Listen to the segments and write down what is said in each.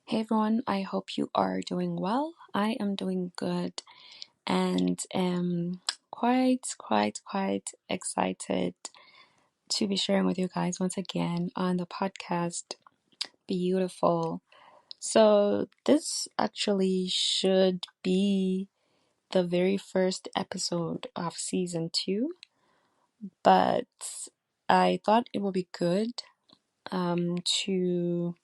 Hey everyone, I hope you are doing well. I am doing good and am quite excited to be sharing with you guys once again on the podcast. Beautiful. So, this actually should be the very first episode of season 2, but I thought it would be good to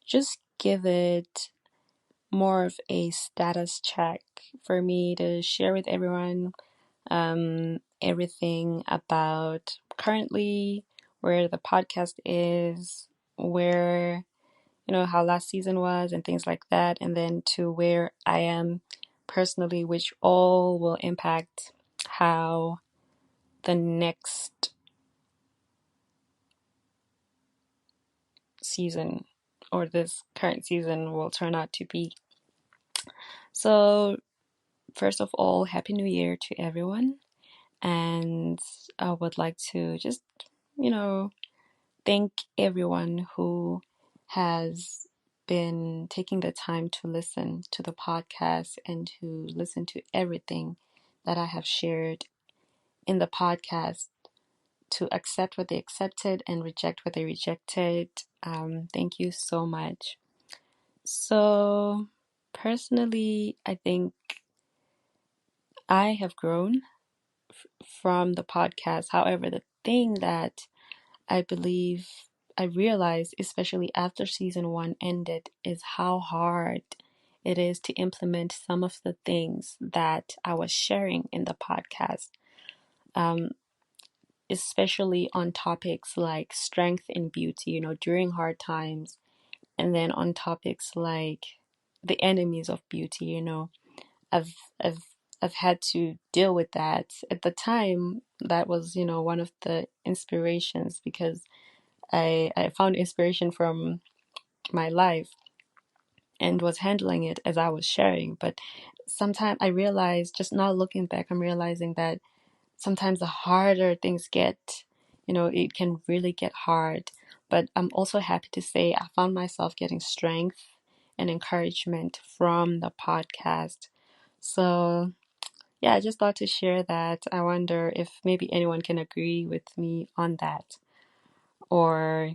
just give it more of a status check for me to share with everyone everything about currently where the podcast is, where, how last season was and things like that, and then to where I am personally, which all will impact how the next season or this current season will turn out to be. So, first of all, Happy New Year to everyone. And I would like to just, thank everyone who has been taking the time to listen to the podcast and to listen to everything that I have shared in the podcast, to accept what they accepted and reject what they rejected. Thank you so much. So, personally, I think I have grown from the podcast. However, the thing that I believe I realized, especially after season 1 ended, is how hard it is to implement some of the things that I was sharing in the podcast, especially on topics like strength and beauty, during hard times, and then on topics like the enemies of beauty, I've I've I've had to deal with that. At the time, that was, one of the inspirations, because I found inspiration from my life and was handling it as I was sharing. But sometimes I realized, just now looking back, I'm realizing that sometimes the harder things get, it can really get hard. But I'm also happy to say I found myself getting strength and encouragement from the podcast. So, yeah, I just thought to share that. I wonder if maybe anyone can agree with me on that, or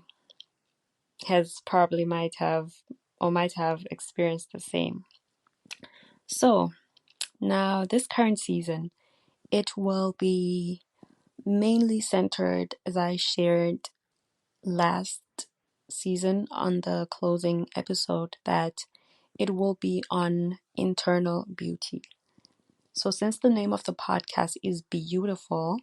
might have experienced the same. So now this current season, it will be mainly centered, as I shared last season on the closing episode, that it will be on internal beauty. So since the name of the podcast is Beautiful,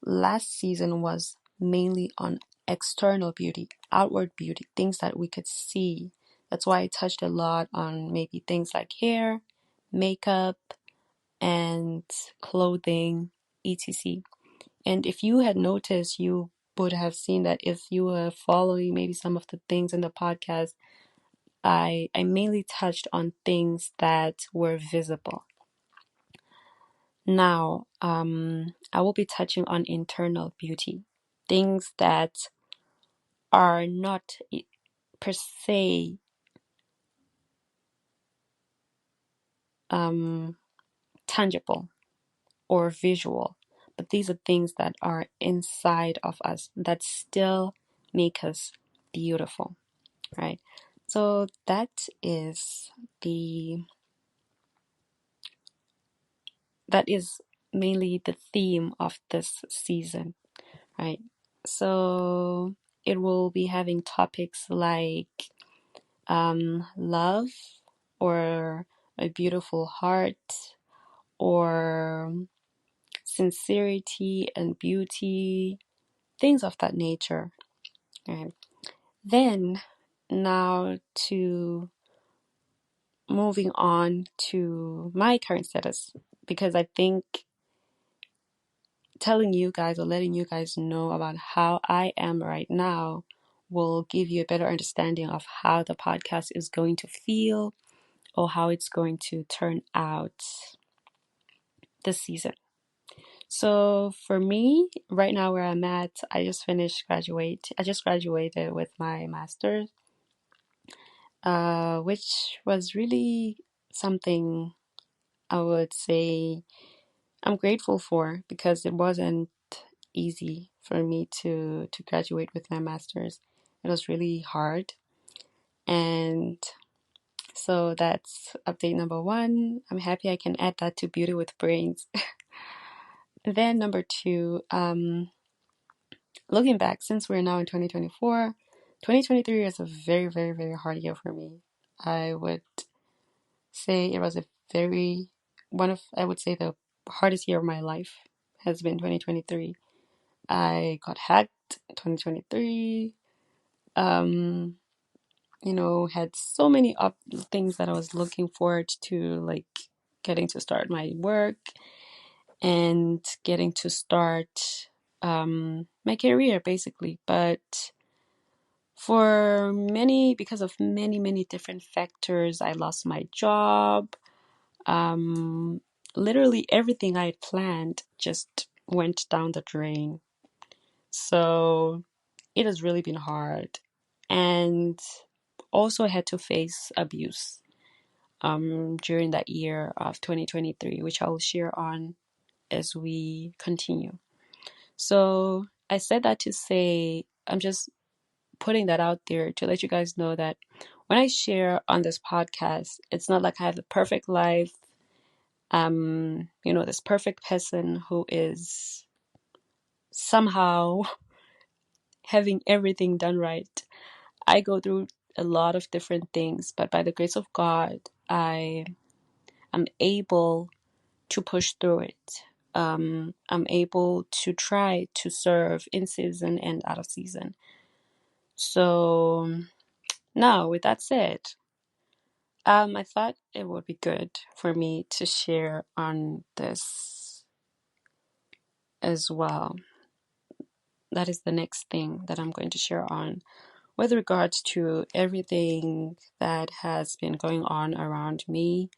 last season was mainly on external beauty, outward beauty, things that we could see. That's why I touched a lot on maybe things like hair, makeup, and clothing, etc. And if you had noticed, you would have seen that if you were following maybe some of the things in the podcast, I mainly touched on things that were visible. Now, I will be touching on internal beauty, things that are not per se tangible or visual, but these are things that are inside of us that still make us beautiful, right? So that is mainly the theme of this season, right? So it will be having topics like love, or a beautiful heart, or sincerity and beauty, things of that nature. Right? Then, now to moving on to my current status, because I think telling you guys or letting you guys know about how I am right now will give you a better understanding of how the podcast is going to feel, or how it's going to turn out this season. So for me, right now where I'm at, I just graduated with my master's. which was really something I would say I'm grateful for, because it wasn't easy for me to graduate with my master's. It was really hard. And so that's update number one. I'm happy I can add that to Beauty with Brains. Then number two, looking back, since we're now in 2024, 2023 is a very, very, very hard year for me. I would say it was a very, I would say the hardest year of my life has been 2023. I got hacked in 2023. Had so many things that I was looking forward to, like getting to start my work and getting to start my career, basically. But because of many, many different factors, I lost my job. Literally everything I had planned just went down the drain. So it has really been hard. And also had to face abuse during that year of 2023, which I will share on as we continue. So I said that to say, I'm just putting that out there to let you guys know that when I share on this podcast, it's not like I have the perfect life, this perfect person who is somehow having everything done right. I go through a lot of different things, but by the grace of God, I am able to push through it. I'm able to try to serve in season and out of season. So now, with that said, I thought it would be good for me to share on this as well. That is the next thing that I'm going to share on with regards to everything that has been going on around me,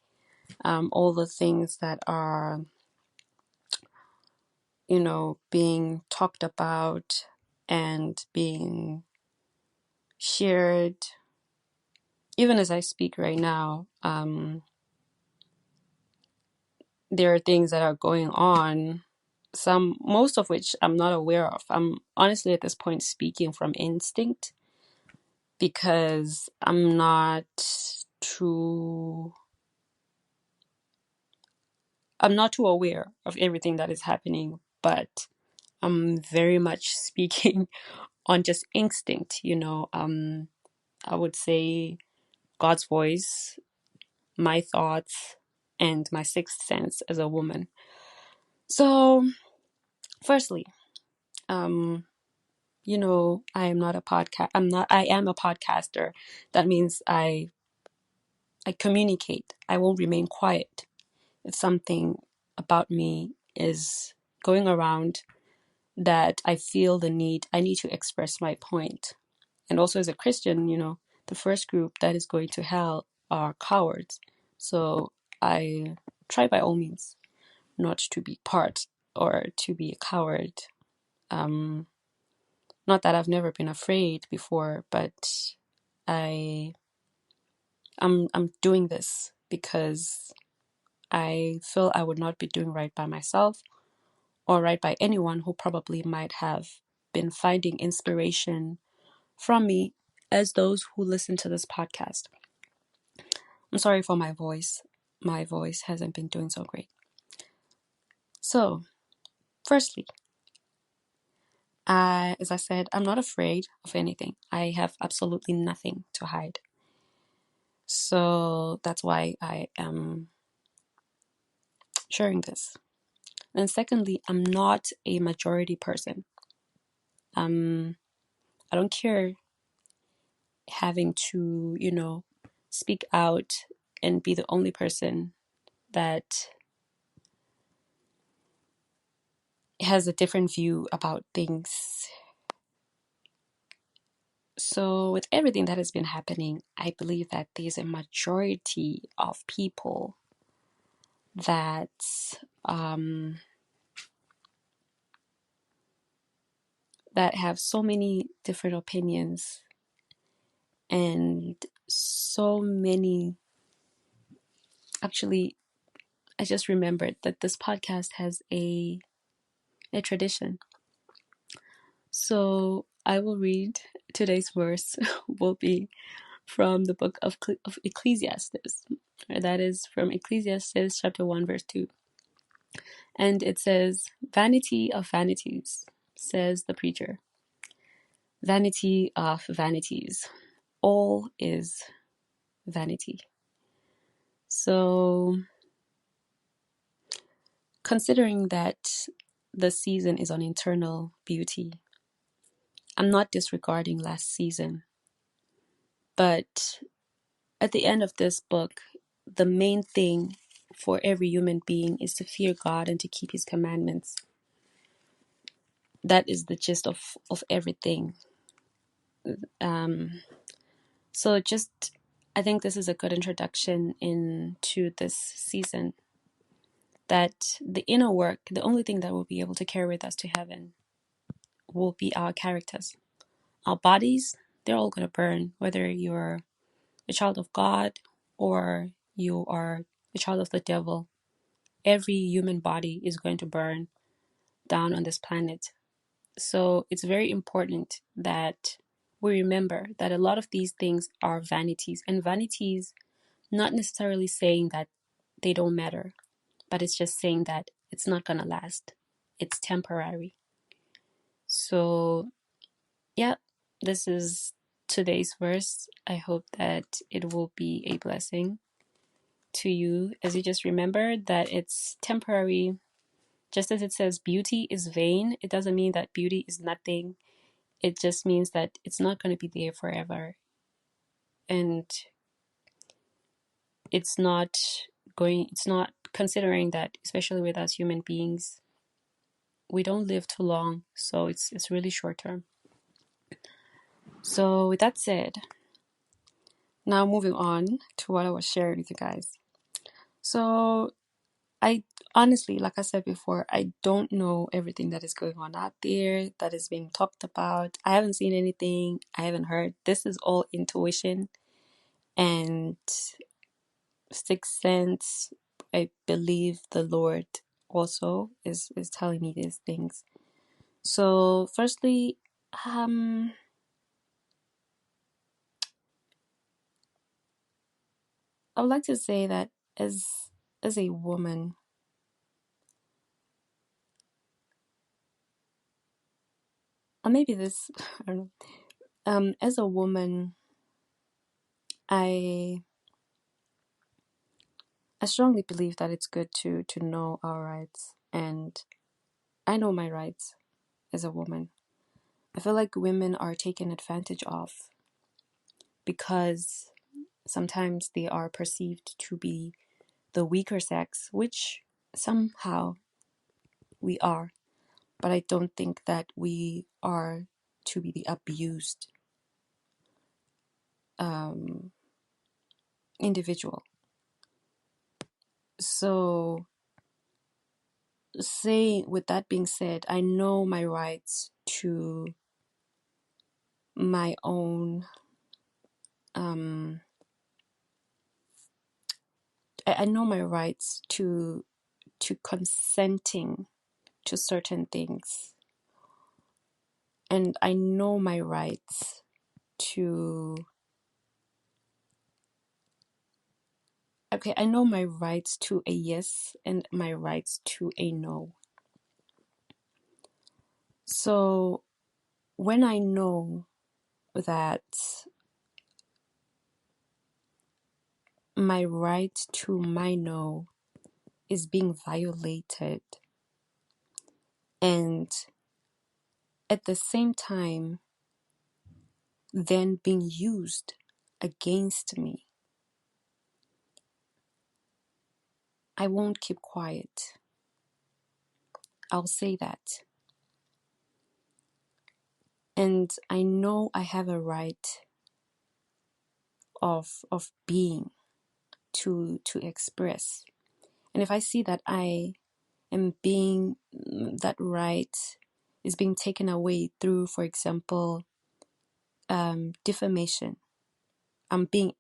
all the things that are, being talked about and being shared. Even as I speak right now, there are things that are going on, most of which I'm not aware of. I'm honestly at this point speaking from instinct, because I'm not too aware of everything that is happening, but I'm very much speaking on just instinct, I would say God's voice, my thoughts, and my sixth sense as a woman. So, firstly, I am not a I am a podcaster. That means I communicate. I won't remain quiet. If something about me is going around that I feel I need to express my point. And also as a Christian, the first group that is going to hell are cowards. So I try by all means not to be part or to be a coward. Not that I've never been afraid before, but I'm doing this because I feel I would not be doing right by myself or right by anyone who probably might have been finding inspiration from me, as those who listen to this podcast. I'm sorry for my voice. My voice hasn't been doing so great. So, firstly, as I said, I'm not afraid of anything. I have absolutely nothing to hide. So that's why I am sharing this. And secondly, I'm not a majority person. I don't care having to, speak out and be the only person that has a different view about things. So with everything that has been happening, I believe that there's a majority of people that that have so many different opinions and so so many. Actually, I just remembered that this podcast has a tradition. So I will read today's verse will be from the book of Ecclesiastes. That is from Ecclesiastes chapter 1 verse 2. And it says, "Vanity of vanities," says the preacher. "Vanity of vanities. All is vanity." So considering that the season is on internal beauty, I'm not disregarding last season, but at the end of this book, the main thing for every human being is to fear God and to keep his commandments. That is the gist of everything. So just, I think this is a good introduction into this season, that the inner work, the only thing that will be able to carry with us to heaven will be our characters. Our bodies, they're all going to burn, whether you're a child of God or you are a child of the devil. Every human body is going to burn down on this planet. So it's very important that we remember that a lot of these things are vanities, and vanities, not necessarily saying that they don't matter, but it's just saying that it's not going to last. It's temporary. So, yeah, this is today's verse. I hope that it will be a blessing to you as you just remember that it's temporary. Just as it says beauty is vain, it doesn't mean that beauty is nothing. It just means that it's not going to be there forever. And it's not considering that, especially with us human beings, we don't live too long. So it's really short term. So with that said, now moving on to what I was sharing with you guys. So I honestly, like I said before, I don't know everything that is going on out there, that is being talked about. I haven't seen anything. I haven't heard. This is all intuition and sixth sense. I believe the Lord also is telling me these things. So firstly, I would like to say that as a woman, or maybe this, I don't know. As a woman, I strongly believe that it's good to know our rights, and I know my rights as a woman. I feel like women are taken advantage of because sometimes they are perceived to be the weaker sex, which somehow we are, but I don't think that we are to be the abused individual. So, with that being said, I know my rights to my own. I know my rights to consenting to certain things, and I know my rights to. Okay, I know my rights to a yes and my rights to a no. So when I know that my right to my no is being violated, and at the same time then being used against me, I won't keep quiet. I'll say that. And I know I have a right of being to express. And if I see that I am being, that right is being taken away through, for example, defamation, I'm being